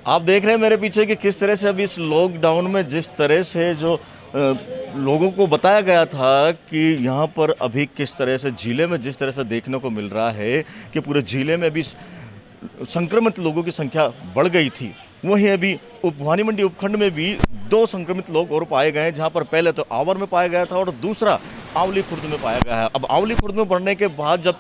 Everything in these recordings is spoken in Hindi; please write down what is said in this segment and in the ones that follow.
आप देख रहे हैं मेरे पीछे कि किस तरह से अभी इस लॉकडाउन में जिस तरह से जो लोगों को बताया गया था कि यहाँ पर अभी किस तरह से जिले में जिस तरह से देखने को मिल रहा है कि पूरे जिले में अभी संक्रमित लोगों की संख्या बढ़ गई थी, वहीं अभी भवानी मंडी उपखंड में भी 2 संक्रमित लोग और पाए गए हैं, जहां पर पहले तो आवर में पाया गया था और दूसरा आंवली खुर्द में पाया गया है। अब आंवली खुर्द में बढ़ने के बाद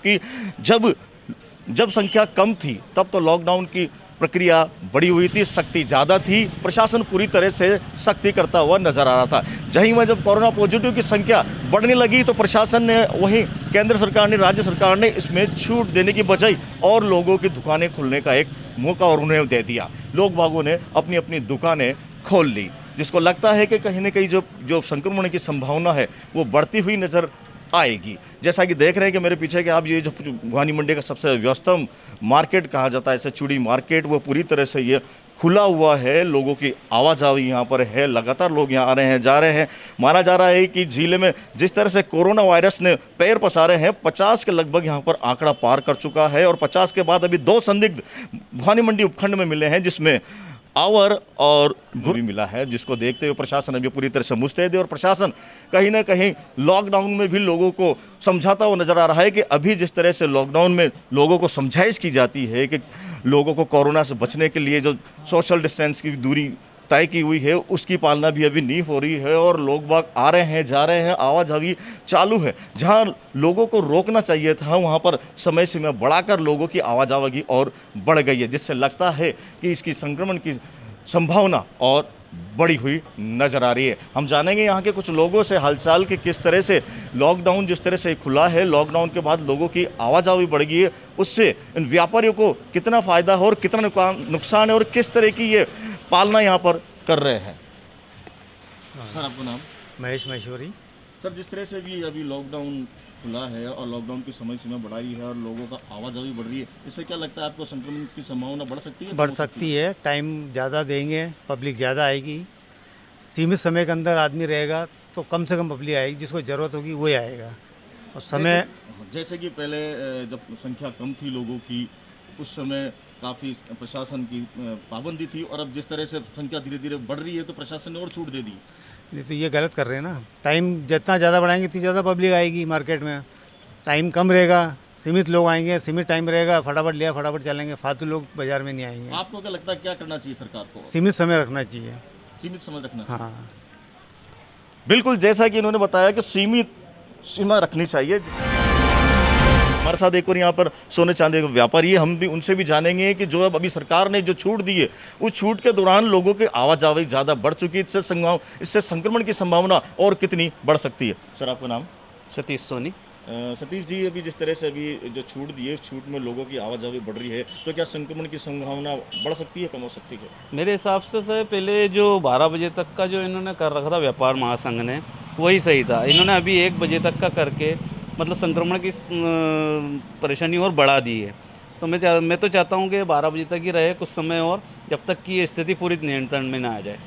जब संख्या कम थी तब तो लॉकडाउन की प्रक्रिया बड़ी हुई थी, सख्ती ज़्यादा थी, प्रशासन पूरी तरह से सख्ती करता हुआ नजर आ रहा था। जहीं में जब कोरोना पॉजिटिव की संख्या बढ़ने लगी तो प्रशासन ने, वहीं केंद्र सरकार ने, राज्य सरकार ने इसमें छूट देने की बजाय और लोगों की दुकानें खोलने का एक मौका और उन्हें दे दिया। लोग बागों ने अपनी अपनी दुकानें खोल ली, जिसको लगता है कि कहीं ना कहीं जो संक्रमण की संभावना है वो बढ़ती हुई नजर आएगी। जैसा कि देख रहे हैं कि मेरे पीछे कि आप ये जो भवानी मंडी का सबसे व्यस्तम मार्केट कहा जाता है, इसे चूड़ी मार्केट, वो पूरी तरह से ये खुला हुआ है। लोगों की आवाजाही यहाँ पर है, लगातार लोग यहाँ आ रहे हैं, जा रहे हैं। माना जा रहा है कि जिले में जिस तरह से कोरोना वायरस ने पैर पसारे हैं, 50 के लगभग यहाँ पर आंकड़ा पार कर चुका है और 50 के बाद अभी 2 संदिग्ध भवानी मंडी उपखंड में मिले हैं, जिसमें आवर और गुड़ भी मिला है, जिसको देखते हुए प्रशासन अभी पूरी तरह से मुस्तैद है और प्रशासन कहीं ना कहीं लॉकडाउन में भी लोगों को समझाता हुआ नजर आ रहा है कि अभी जिस तरह से लॉकडाउन में लोगों को समझाइश की जाती है कि लोगों को कोरोना से बचने के लिए जो सोशल डिस्टेंस की दूरी तय की हुई है उसकी पालना भी अभी नहीं हो रही है और लोग बाग आ रहे हैं, जा रहे हैं, आवाजाही चालू है। जहां लोगों को रोकना चाहिए था वहां पर समय सीमा बढ़ाकर लोगों की आवाजाही और बढ़ गई है, जिससे लगता है कि इसकी संक्रमण की संभावना और बढ़ी हुई नजर आ रही है। हम जानेंगे यहाँ के कुछ लोगों से हालचाल कि किस तरह से लॉकडाउन जिस तरह से खुला है, लॉकडाउन के बाद लोगों की आवाजाही बढ़ गई है, उससे इन व्यापारियों को कितना फायदा है और कितना नुकसान है और किस तरह की ये पालना यहाँ पर कर रहे हैं। सर, आपका नाम? महेश महेश्वरी। सर, जिस तरह से भी अभी लॉकडाउन खुला है और लॉकडाउन की समय सीमा बढ़ाई है और लोगों का आवाजाही बढ़ रही है, इससे क्या लगता है आपको संक्रमण की संभावना बढ़ सकती है? बढ़ सकती है। टाइम ज़्यादा देंगे, पब्लिक ज़्यादा आएगी। सीमित समय के अंदर आदमी रहेगा तो कम से कम पब्लिक आएगी, जिसको ज़रूरत होगी वही आएगा। और समय जैसे कि पहले जब संख्या कम थी लोगों की, उस समय काफ़ी प्रशासन की पाबंदी थी और अब जिस तरह से संख्या धीरे धीरे बढ़ रही है तो प्रशासन ने और छूट दे दी। ये तो ये गलत कर रहे हैं ना। टाइम जितना ज़्यादा बढ़ाएंगे उतनी ज़्यादा पब्लिक आएगी मार्केट में। टाइम कम रहेगा, सीमित लोग आएंगे, सीमित टाइम रहेगा, फटाफट लिया फटाफट चलेंगे, फालतू लोग बाजार में नहीं आएंगे। आपको क्या लगता है क्या करना चाहिए सरकार को? सीमित समय रखना चाहिए। सीमित समय रखना? हाँ, बिल्कुल, जैसा कि इन्होंने बताया कि सीमित सीमा रखनी चाहिए। हमारे साथ एक और यहाँ पर सोने चांदी का व्यापारी है, हम भी उनसे भी जानेंगे कि जो अब अभी सरकार ने जो छूट दी है उस छूट के दौरान लोगों की आवाजाही ज़्यादा बढ़ चुकी है, इससे संक्रमण की संभावना और कितनी बढ़ सकती है? सर, आपका नाम? सतीश सोनी। सतीश जी, अभी जिस तरह से अभी जो छूट दी है, छूट में लोगों की आवाजाही बढ़ रही है, तो क्या संक्रमण की संभावना बढ़ सकती है, कम हो सकती है? मेरे हिसाब से सर पहले जो 12 बजे तक का जो इन्होंने कर रखा था व्यापार महासंघ ने, वही सही था। इन्होंने अभी 1 बजे तक का करके मतलब संक्रमण की परेशानी और बढ़ा दी है। तो मैं तो चाहता हूँ कि 12 बजे तक ही रहे कुछ समय और, जब तक कि ये स्थिति पूरी नियंत्रण में ना आ जाए।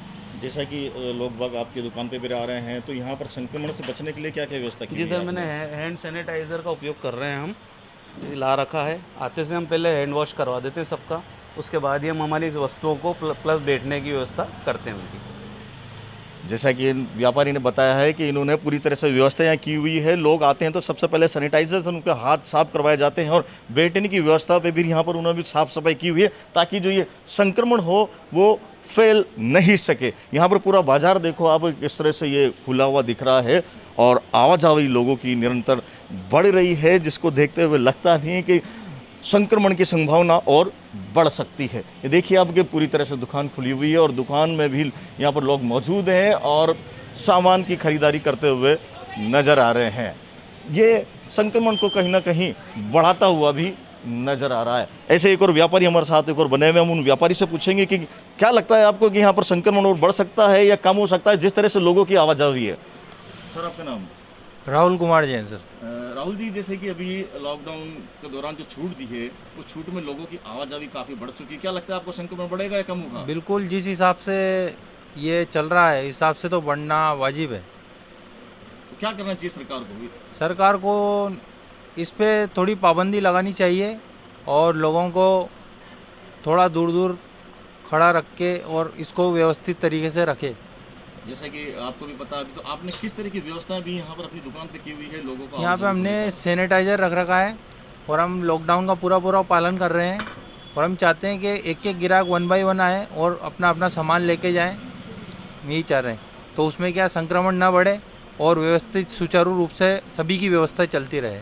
जैसा कि लोग बाग आपकी दुकान पे भी आ रहे हैं, तो यहाँ पर संक्रमण से बचने के लिए क्या क्या व्यवस्था की? जी सर, मैंने हैंड सैनिटाइज़र का उपयोग कर रहे हैं, हम ला रखा है। आते से हम पहले हैंड वॉश करवा देते हैं सबका, उसके बाद ही हम हमारी वस्तुओं को प्लस बैठने की व्यवस्था करते हैं उनकी। जैसा कि व्यापारी ने बताया है कि इन्होंने पूरी तरह से व्यवस्था यहाँ की हुई है। लोग आते हैं तो सबसे पहले सैनिटाइजर से उनके हाथ साफ करवाए जाते हैं और बैठने की व्यवस्था पे भी यहाँ पर उन्होंने भी साफ सफाई की हुई है, ताकि जो ये संक्रमण हो वो फैल नहीं सके। यहाँ पर पूरा बाजार देखो आप, किस तरह से ये खुला हुआ दिख रहा है और आवाजाही लोगों की निरंतर बढ़ रही है, जिसको देखते हुए लगता नहीं है कि संक्रमण की संभावना और बढ़ सकती है। ये देखिए आपके पूरी तरह से दुकान खुली हुई है और दुकान में भी यहाँ पर लोग मौजूद हैं और सामान की खरीदारी करते हुए नजर आ रहे हैं। ये संक्रमण को कहीं ना कहीं बढ़ाता हुआ भी नजर आ रहा है। ऐसे एक और व्यापारी हमारे साथ एक और बने हुए, हम उन व्यापारी से पूछेंगे कि क्या लगता है आपको कि यहाँ पर संक्रमण और बढ़ सकता है या कम हो सकता है जिस तरह से लोगों की आवाजाही है? सर, आपका नाम? राहुल कुमार जैन सर। राहुल जी, जैसे कि अभी लॉकडाउन के दौरान जो छूट दी है, उस छूट में लोगों की आवाजाही काफ़ी बढ़ चुकी है, क्या लगता है आपको संक्रमण बढ़ेगा या कम होगा? बिल्कुल, जिस हिसाब से ये चल रहा है हिसाब से तो बढ़ना वाजिब है। तो क्या करना चाहिए सरकार को? सरकार को इस पे थोड़ी पाबंदी लगानी चाहिए और लोगों को थोड़ा दूर दूर खड़ा रख के और इसको व्यवस्थित तरीके से रखे। जैसे कि आपको भी पता है, अभी तो आपने किस तरह की व्यवस्था भी यहाँ पर अपनी दुकान पे की हुई है लोगों को? यहाँ पे हमने सैनिटाइजर रख रखा है और हम लॉकडाउन का पूरा पूरा पालन कर रहे हैं और हम चाहते हैं कि एक एक ग्राहक 1 बाय 1 आए और अपना अपना सामान लेके जाएं, यही चाह रहे हैं। तो उसमें क्या संक्रमण ना बढ़े और व्यवस्थित सुचारू रूप से सभी की व्यवस्था चलती रहे।